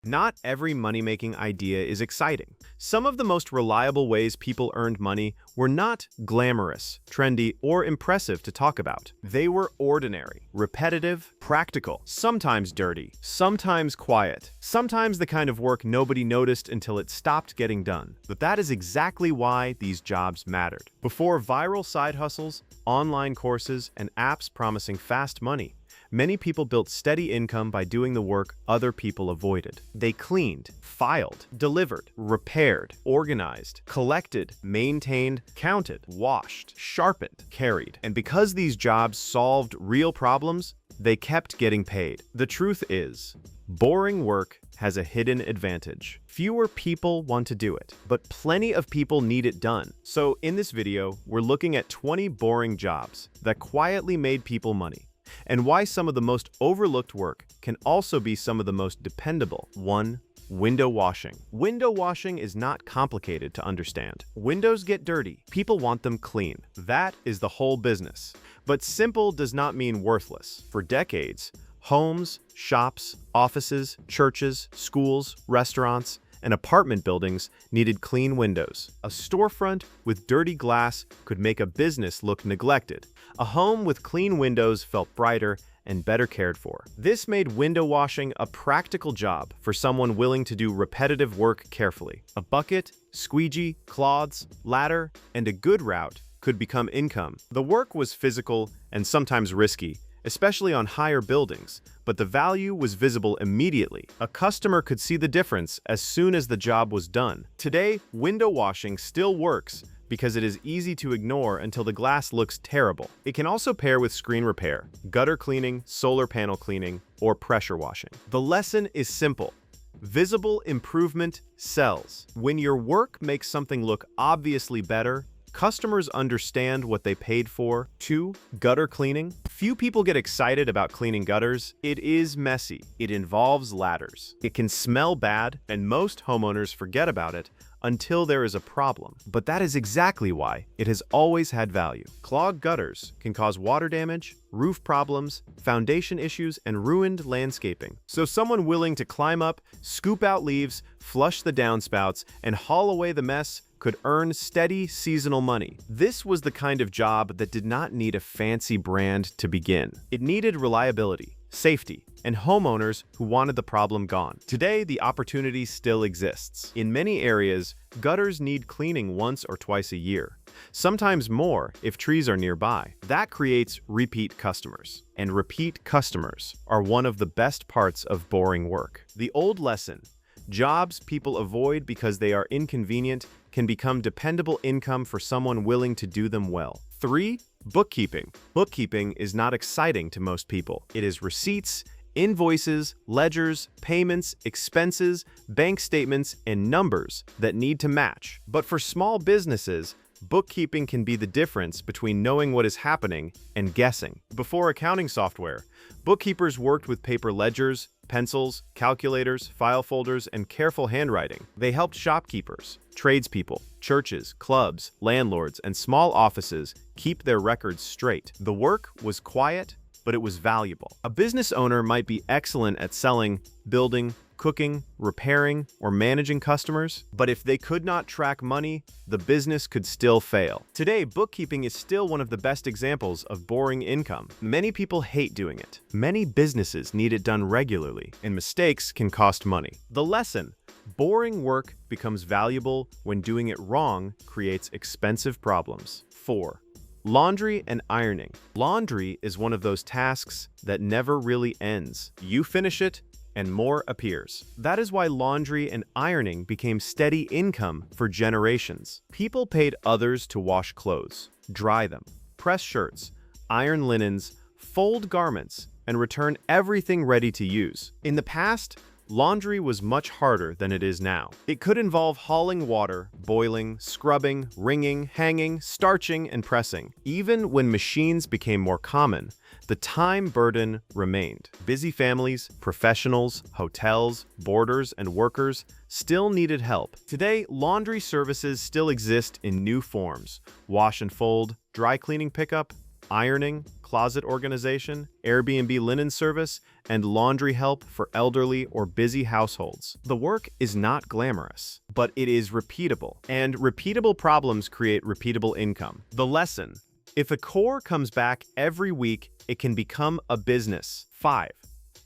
Not every money-making idea is exciting. Some of the most reliable ways people earned money were not glamorous, trendy, or impressive to talk about. They were ordinary, repetitive, practical, sometimes dirty, sometimes quiet, sometimes the kind of work nobody noticed until it stopped getting done. But that is exactly why these jobs mattered. Before viral side hustles, online courses, and apps promising fast money, many people built steady income by doing the work other people avoided. They cleaned, filed, delivered, repaired, organized, collected, maintained, counted, washed, sharpened, carried. And because these jobs solved real problems, they kept getting paid. The truth is, boring work has a hidden advantage. Fewer people want to do it, but plenty of people need it done. So in this video, we're looking at 20 boring jobs that quietly made people money, and why some of the most overlooked work can also be some of the most dependable. 1. Window washing. Window washing is not complicated to understand. Windows get dirty. People want them clean. That is the whole business. But simple does not mean worthless. For decades, homes, shops, offices, churches, schools, restaurants, and apartment buildings needed clean windows. A storefront with dirty glass could make a business look neglected. A home with clean windows felt brighter and better cared for. This made window washing a practical job for someone willing to do repetitive work carefully. A bucket, squeegee, cloths, ladder, and a good route could become income. The work was physical and sometimes risky, especially on higher buildings, but the value was visible immediately. A customer could see the difference as soon as the job was done. Today, window washing still works because it is easy to ignore until the glass looks terrible. It can also pair with screen repair, gutter cleaning, solar panel cleaning, or pressure washing. The lesson is simple. Visible improvement sells. When your work makes something look obviously better, customers understand what they paid for. 2. Gutter cleaning. Few people get excited about cleaning gutters. It is messy. It involves ladders. It can smell bad, and most homeowners forget about it until there is a problem. But that is exactly why it has always had value. Clogged gutters can cause water damage, roof problems, foundation issues, and ruined landscaping. So someone willing to climb up, scoop out leaves, flush the downspouts, and haul away the mess could earn steady seasonal money. This was the kind of job that did not need a fancy brand to begin. It needed reliability, safety, and homeowners who wanted the problem gone. Today, the opportunity still exists. In many areas, gutters need cleaning once or twice a year, sometimes more if trees are nearby. That creates repeat customers. And repeat customers are one of the best parts of boring work. The old lesson, jobs people avoid because they are inconvenient, can become dependable income for someone willing to do them well. 3. Bookkeeping. Bookkeeping is not exciting to most people. It is receipts, invoices, ledgers, payments, expenses, bank statements, and numbers that need to match. But for small businesses, bookkeeping can be the difference between knowing what is happening and guessing. Before accounting software, bookkeepers worked with paper ledgers, pencils, calculators, file folders, and careful handwriting. They helped shopkeepers, tradespeople, churches, clubs, landlords, and small offices keep their records straight. The work was quiet, but it was valuable. A business owner might be excellent at selling, building, cooking, repairing, or managing customers, but if they could not track money, the business could still fail. Today, bookkeeping is still one of the best examples of boring income. Many people hate doing it. Many businesses need it done regularly, and mistakes can cost money. The lesson: boring work becomes valuable when doing it wrong creates expensive problems. 4. Laundry and ironing. Laundry is one of those tasks that never really ends. You finish it, and more appears. That is why laundry and ironing became steady income for generations. People paid others to wash clothes, dry them, press shirts, iron linens, fold garments, and return everything ready to use. In the past, laundry was much harder than it is now. It could involve hauling water, boiling, scrubbing, wringing, hanging, starching, and pressing. Even when machines became more common, the time burden remained. Busy families, professionals, hotels, boarders, and workers still needed help. Today, laundry services still exist in new forms: wash and fold, dry cleaning pickup, ironing, closet organization, Airbnb linen service, and laundry help for elderly or busy households. The work is not glamorous, but it is repeatable, and repeatable problems create repeatable income. The lesson: if a core comes back every week, it can become a business. 5.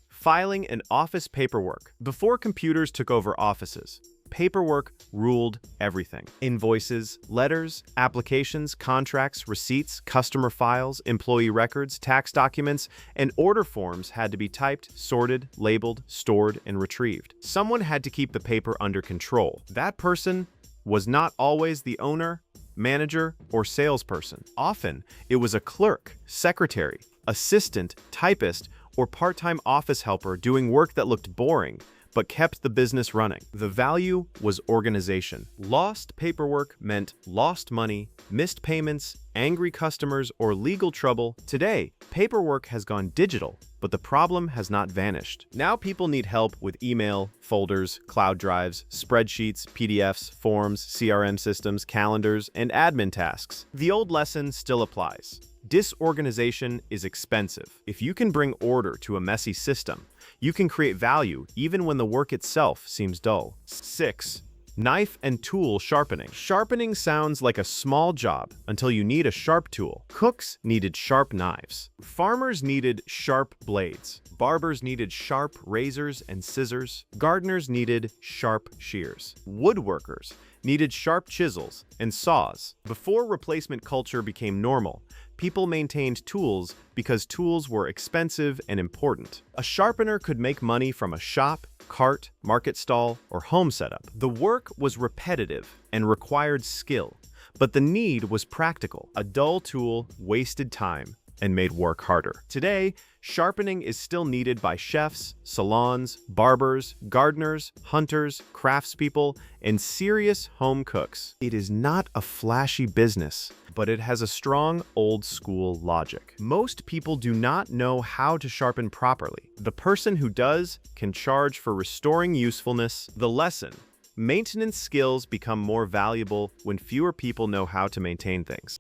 Filing and office paperwork. Before computers took over offices, paperwork ruled everything. Invoices, letters, applications, contracts, receipts, customer files, employee records, tax documents, and order forms had to be typed, sorted, labeled, stored, and retrieved. Someone had to keep the paper under control. That person was not always the owner, manager, or salesperson. Often, it was a clerk, secretary, assistant, typist, or part-time office helper doing work that looked boring but kept the business running. The value was organization. Lost paperwork meant lost money, missed payments, angry customers, or legal trouble. Today, paperwork has gone digital, but the problem has not vanished. Now people need help with email, folders, cloud drives, spreadsheets, PDFs, forms, CRM systems, calendars, and admin tasks. The old lesson still applies. Disorganization is expensive. If you can bring order to a messy system, you can create value even when the work itself seems dull. 6. Knife and tool sharpening. Sharpening sounds like a small job until you need a sharp tool. Cooks needed sharp knives. Farmers needed sharp blades. Barbers needed sharp razors and scissors. Gardeners needed sharp shears. Woodworkers needed sharp chisels and saws. Before replacement culture became normal, people maintained tools because tools were expensive and important. A sharpener could make money from a shop, cart, market stall, or home setup. The work was repetitive and required skill, but the need was practical. A dull tool wasted time and made work harder. Today, sharpening is still needed by chefs, salons, barbers, gardeners, hunters, craftspeople, and serious home cooks. It is not a flashy business, but it has a strong old-school logic. Most people do not know how to sharpen properly. The person who does can charge for restoring usefulness. The lesson: maintenance skills become more valuable when fewer people know how to maintain things.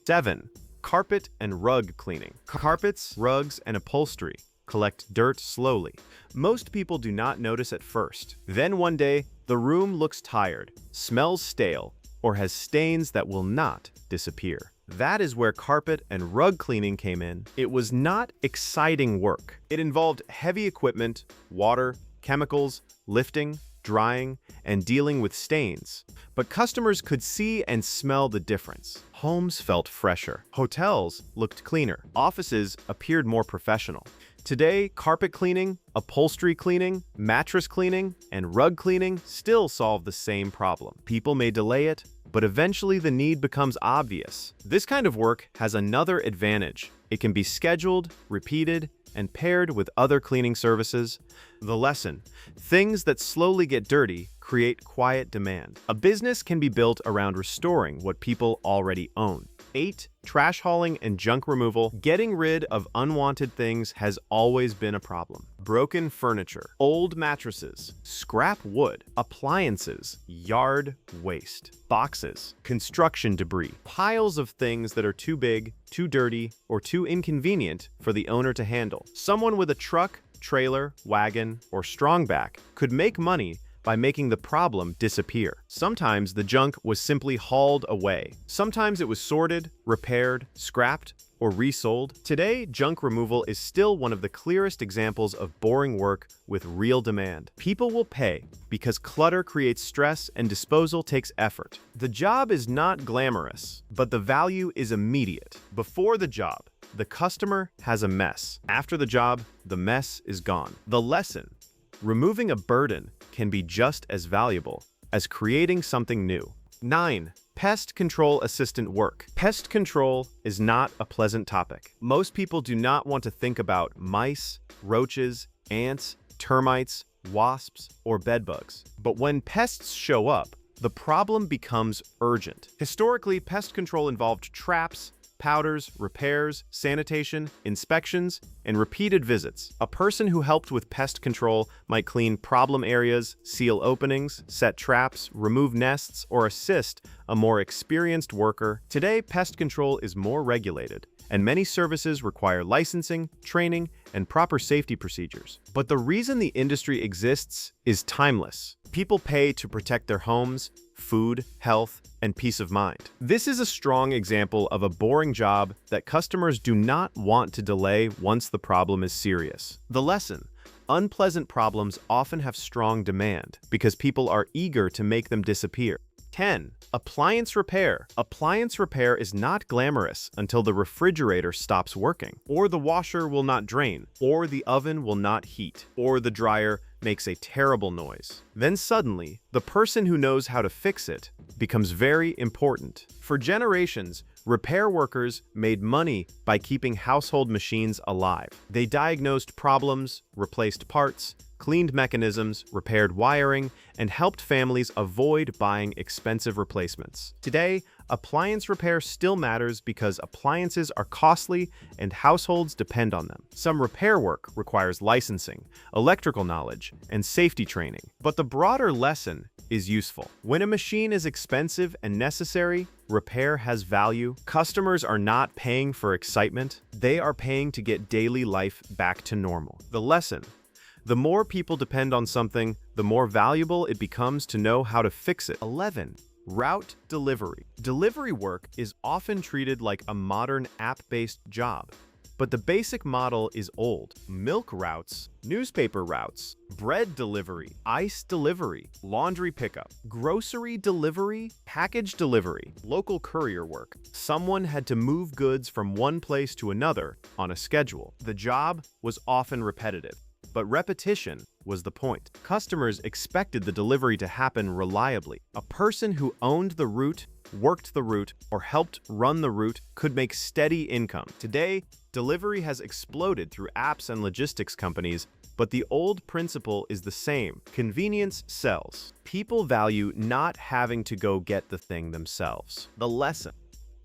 7. Carpet and rug cleaning. Carpets, rugs, and upholstery collect dirt slowly. Most people do not notice at first. Then one day, the room looks tired, smells stale, or has stains that will not disappear. That is where carpet and rug cleaning came in. It was not exciting work. It involved heavy equipment, water, chemicals, lifting, drying, and dealing with stains. But customers could see and smell the difference. Homes felt fresher. Hotels looked cleaner. Offices appeared more professional. Today, carpet cleaning, upholstery cleaning, mattress cleaning, and rug cleaning still solve the same problem. People may delay it, but eventually the need becomes obvious. This kind of work has another advantage. It can be scheduled, repeated, and paired with other cleaning services. The lesson: things that slowly get dirty create quiet demand. A business can be built around restoring what people already own. 8. Trash hauling and junk removal. Getting rid of unwanted things has always been a problem. Broken furniture, old mattresses, scrap wood, appliances, yard waste, boxes, construction debris, piles of things that are too big, too dirty, or too inconvenient for the owner to handle. Someone with a truck, trailer, wagon, or strong back could make money by making the problem disappear. Sometimes the junk was simply hauled away. Sometimes it was sorted, repaired, scrapped, or resold. Today, junk removal is still one of the clearest examples of boring work with real demand. People will pay because clutter creates stress and disposal takes effort. The job is not glamorous, but the value is immediate. Before the job, the customer has a mess. After the job, the mess is gone. The lesson: removing a burden can be just as valuable as creating something new. 9. Pest control assistant work. Pest control is not a pleasant topic. Most people do not want to think about mice, roaches, ants, termites, wasps, or bedbugs. But when pests show up, the problem becomes urgent. Historically, pest control involved traps, powders, repairs, sanitation, inspections, and repeated visits. A person who helped with pest control might clean problem areas, seal openings, set traps, remove nests, or assist a more experienced worker. Today, pest control is more regulated, and many services require licensing, training, and proper safety procedures. But the reason the industry exists is timeless. People pay to protect their homes, food, health, and peace of mind. This is a strong example of a boring job that customers do not want to delay once the problem is serious. The lesson: unpleasant problems often have strong demand because people are eager to make them disappear. 10. Appliance repair. Appliance repair is not glamorous until the refrigerator stops working, or the washer will not drain, or the oven will not heat, or the dryer makes a terrible noise. Then suddenly, the person who knows how to fix it becomes very important. For generations, repair workers made money by keeping household machines alive. They diagnosed problems, replaced parts, cleaned mechanisms, repaired wiring, and helped families avoid buying expensive replacements. Today, appliance repair still matters because appliances are costly and households depend on them. Some repair work requires licensing, electrical knowledge, and safety training. But the broader lesson is useful. When a machine is expensive and necessary, repair has value. Customers are not paying for excitement. They are paying to get daily life back to normal. The lesson: the more people depend on something, the more valuable it becomes to know how to fix it. 11. Route delivery. Delivery work is often treated like a modern app-based job, but the basic model is old. Milk routes, newspaper routes, bread delivery, ice delivery, laundry pickup, grocery delivery, package delivery, local courier work. Someone had to move goods from one place to another on a schedule. The job was often repetitive, but repetition was the point. Customers expected the delivery to happen reliably. A person who owned the route, worked the route, or helped run the route could make steady income. Today, delivery has exploded through apps and logistics companies, but the old principle is the same. Convenience sells. People value not having to go get the thing themselves. The lesson: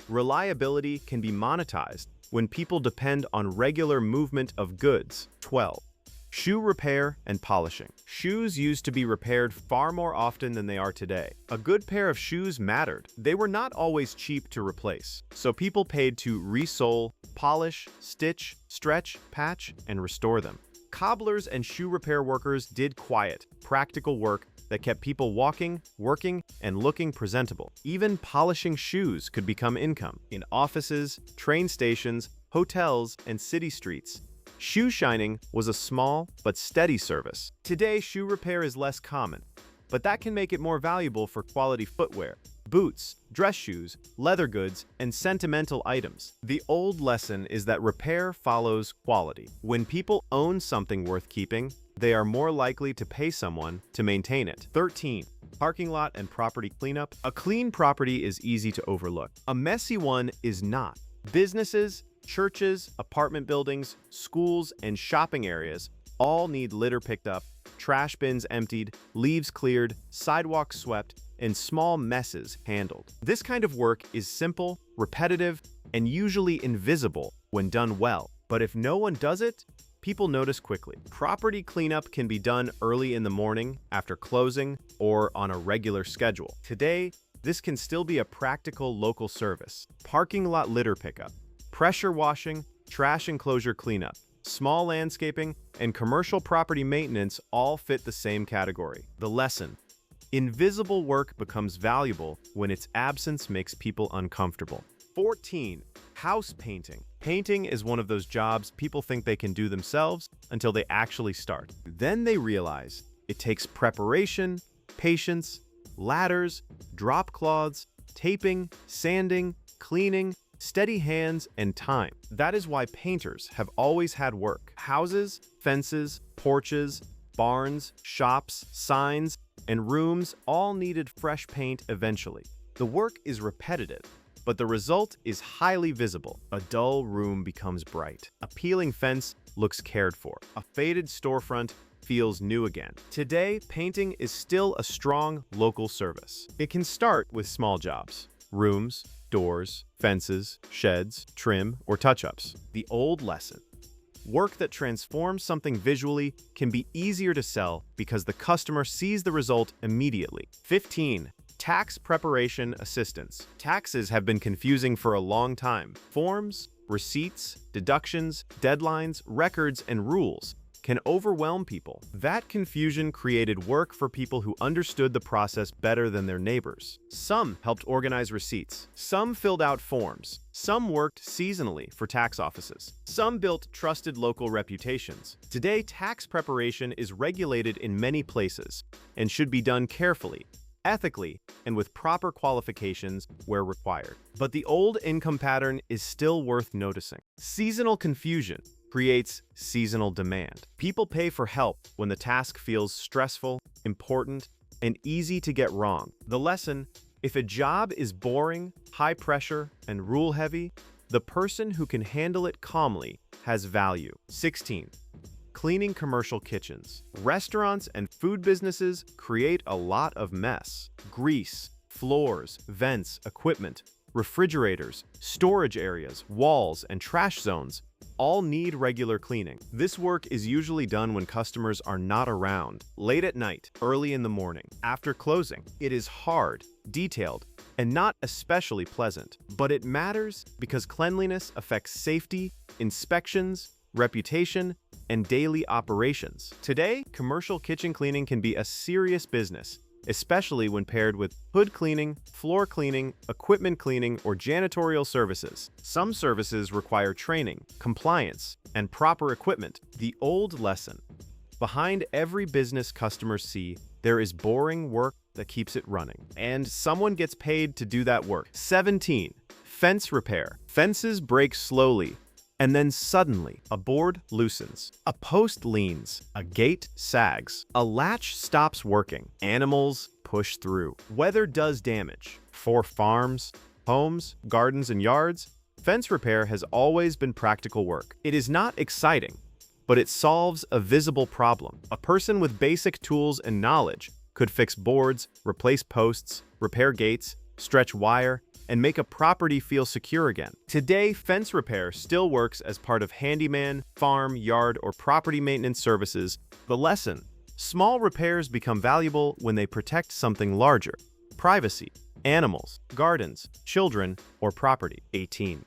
reliability can be monetized when people depend on regular movement of goods. 12. Shoe repair and polishing. Shoes used to be repaired far more often than they are today. A good pair of shoes mattered. They were not always cheap to replace, so people paid to resole, polish, stitch, stretch, patch, and restore them. Cobblers and shoe repair workers did quiet, practical work that kept people walking, working, and looking presentable. Even polishing shoes could become income. In offices, train stations, hotels, and city streets, shoe shining was a small but steady service. Today, shoe repair is less common, but that can make it more valuable for quality footwear, boots, dress shoes, leather goods, and sentimental items. The old lesson is that repair follows quality. When people own something worth keeping, they are more likely to pay someone to maintain it. 13. Parking lot and property cleanup. A clean property is easy to overlook. A messy one is not. Businesses, churches, apartment buildings, schools, and shopping areas all need litter picked up, trash bins emptied, leaves cleared, sidewalks swept, and small messes handled. This kind of work is simple, repetitive, and usually invisible when done well. But if no one does it, people notice quickly. Property cleanup can be done early in the morning, after closing, or on a regular schedule. Today, this can still be a practical local service. Parking lot litter pickup, pressure washing, trash enclosure cleanup, small landscaping, and commercial property maintenance all fit the same category. The lesson: invisible work becomes valuable when its absence makes people uncomfortable. 14. House painting. Painting is one of those jobs people think they can do themselves until they actually start. Then they realize it takes preparation, patience, ladders, drop cloths, taping, sanding, cleaning, steady hands, and time. That is why painters have always had work. Houses, fences, porches, barns, shops, signs, and rooms all needed fresh paint eventually. The work is repetitive, but the result is highly visible. A dull room becomes bright. A peeling fence looks cared for. A faded storefront feels new again. Today, painting is still a strong local service. It can start with small jobs: rooms, doors, fences, sheds, trim, or touch-ups. The old lesson: work that transforms something visually can be easier to sell because the customer sees the result immediately. 15. Tax preparation assistance. Taxes have been confusing for a long time. Forms, receipts, deductions, deadlines, records, and rules can overwhelm people. That confusion created work for people who understood the process better than their neighbors. Some helped organize receipts. Some filled out forms. Some worked seasonally for tax offices. Some built trusted local reputations. Today, tax preparation is regulated in many places and should be done carefully, ethically, and with proper qualifications where required. But the old income pattern is still worth noticing. Seasonal confusion creates seasonal demand. People pay for help when the task feels stressful, important, and easy to get wrong. The lesson: if a job is boring, high pressure, and rule-heavy, the person who can handle it calmly has value. 16. Cleaning commercial kitchens. Restaurants and food businesses create a lot of mess. Grease, floors, vents, equipment, refrigerators, storage areas, walls, and trash zones all need regular cleaning. This work is usually done when customers are not around, late at night, early in the morning, after closing. It is hard, detailed, and not especially pleasant, but it matters because cleanliness affects safety, inspections, reputation, and daily operations. Today, commercial kitchen cleaning can be a serious business, especially when paired with hood cleaning, floor cleaning, equipment cleaning, or janitorial services. Some services require training, compliance, and proper equipment. The old lesson: behind every business customers see, there is boring work that keeps it running, and someone gets paid to do that work. 17. Fence repair. Fences break slowly, and then suddenly, a board loosens, a post leans, a gate sags, a latch stops working, animals push through. Weather does damage. For farms, homes, gardens, and yards, fence repair has always been practical work. It is not exciting, but it solves a visible problem. A person with basic tools and knowledge could fix boards, replace posts, repair gates, stretch wire, and make a property feel secure again. Today, fence repair still works as part of handyman, farm, yard, or property maintenance services. The lesson: small repairs become valuable when they protect something larger: privacy, animals, gardens, children, or property. 18.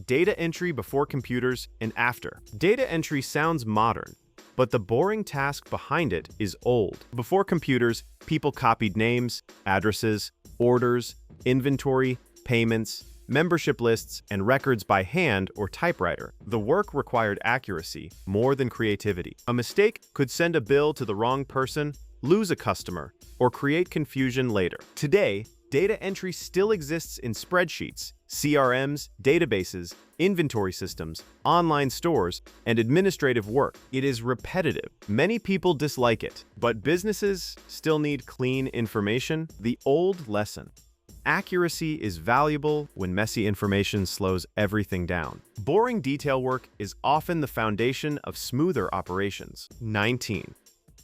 Data entry before computers and after. Data entry sounds modern, but the boring task behind it is old. Before computers, people copied names, addresses, orders, inventory, payments, membership lists, and records by hand or typewriter. The work required accuracy more than creativity. A mistake could send a bill to the wrong person, lose a customer, or create confusion later. Today, data entry still exists in spreadsheets, CRMs, databases, inventory systems, online stores, and administrative work. It is repetitive. Many people dislike it, but businesses still need clean information. The old lesson: accuracy is valuable when messy information slows everything down. Boring detail work is often the foundation of smoother operations. 19.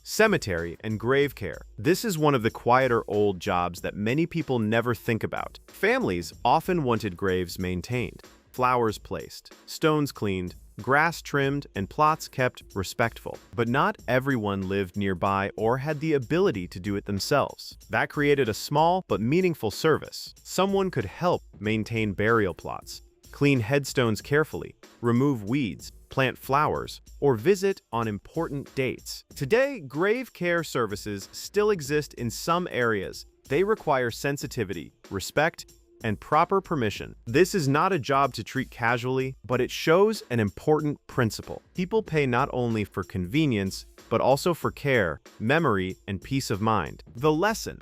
Cemetery and grave care. This is one of the quieter old jobs that many people never think about. Families often wanted graves maintained, flowers placed, stones cleaned, grass trimmed, and plots kept respectful. But not everyone lived nearby or had the ability to do it themselves. That created a small but meaningful service. Someone could help maintain burial plots, clean headstones carefully, remove weeds, plant flowers, or visit on important dates. Today, grave care services still exist in some areas. They require sensitivity, respect, and proper permission. This is not a job to treat casually, but it shows an important principle. People pay not only for convenience, but also for care, memory, and peace of mind. The lesson: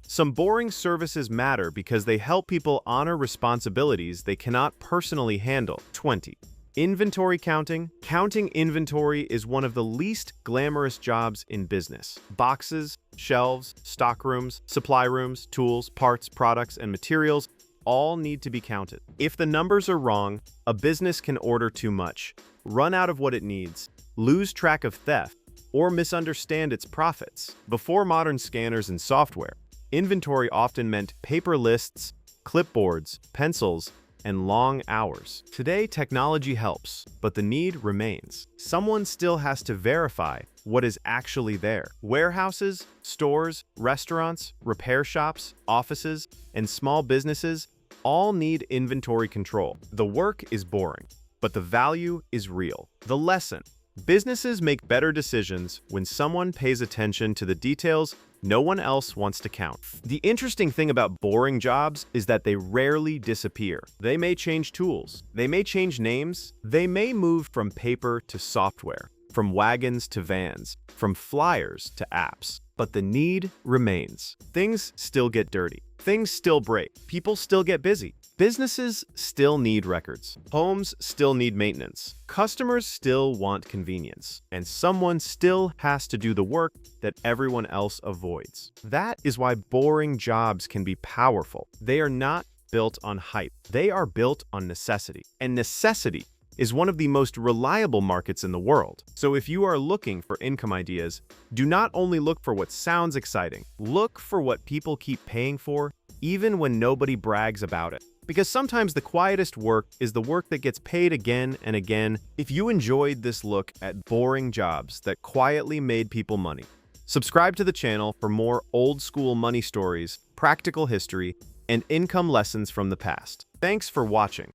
some boring services matter because they help people honor responsibilities they cannot personally handle. 20. Inventory counting. Counting inventory is one of the least glamorous jobs in business. Boxes, shelves, stock rooms, supply rooms, tools, parts, products, and materials all need to be counted. If the numbers are wrong, a business can order too much, run out of what it needs, lose track of theft, or misunderstand its profits. Before modern scanners and software, inventory often meant paper lists, clipboards, pencils, and long hours. Today, technology helps, but the need remains. Someone still has to verify what is actually there. Warehouses, stores, restaurants, repair shops, offices, and small businesses all need inventory control. The work is boring, but the value is real. The lesson: businesses make better decisions when someone pays attention to the details no one else wants to count. The interesting thing about boring jobs is that they rarely disappear. They may change tools, they may change names, they may move from paper to software, from wagons to vans, from flyers to apps. But the need remains. Things still get dirty. Things still break. People still get busy. Businesses still need records. Homes still need maintenance. Customers still want convenience. And someone still has to do the work that everyone else avoids. That is why boring jobs can be powerful. They are not built on hype. They are built on necessity. And necessity is one of the most reliable markets in the world. So if you are looking for income ideas, do not only look for what sounds exciting. Look for what people keep paying for, even when nobody brags about it. Because sometimes the quietest work is the work that gets paid again and again. If you enjoyed this look at boring jobs that quietly made people money, subscribe to the channel for more old-school money stories, practical history, and income lessons from the past. Thanks for watching.